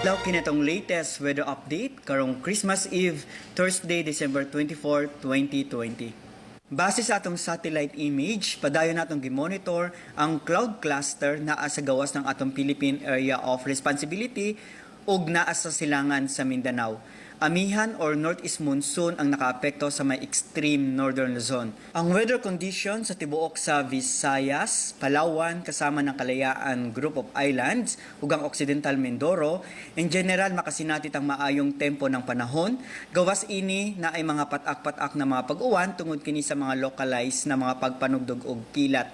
Law kinatong latest weather update karong Christmas Eve, Thursday, December 24, 2020. Base sa atong satellite image, padayon natong gimonitor ang cloud cluster naa sa gawas ng atong Philippine Area of Responsibility ug naa sa silangan sa Mindanao. Amihan or northeast monsoon ang nakaapekto sa may extreme northern Luzon. Ang weather condition sa tibuok sa Visayas, Palawan kasama ng Kalayaan Group of Islands ug ang Occidental Mindoro, in general makasinatit ang maayong tempo ng panahon. Gawas ini na ay mga patak-patak na mga pag-uwan tungod kini sa mga localized na mga pagpanugdog og kilat.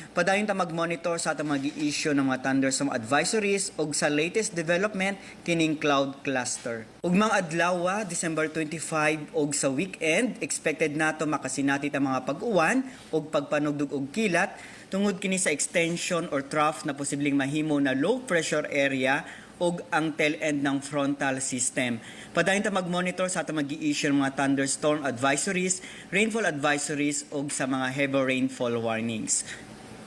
Padayon ta mag-monitor sa atong mga issue ng mga thunderstorm advisories ug sa latest development kining cloud cluster. Ug mga adlaw, December 25 ug sa weekend, expected nato makasinatit ang mga pag-uwan ug pagpanugdog og kilat tungod kini sa extension or trough na posibleng mahimo na low pressure area ug ang tail end ng frontal system. Padayon ta mag-monitor sa atong mag-i-issue ng mga thunderstorm advisories, rainfall advisories ug sa mga heavy rainfall warnings.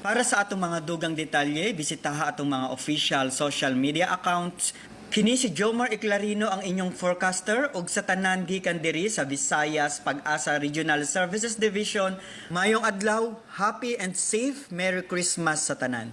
Para sa atong mga dugang detalye, bisitaha atong mga official social media accounts. Kini si Jomar Iclarino ang inyong forecaster ug sa tanan gikan diri sa Visayas Pagasa Regional Services Division. Mayong adlaw, happy and safe Merry Christmas sa tanan.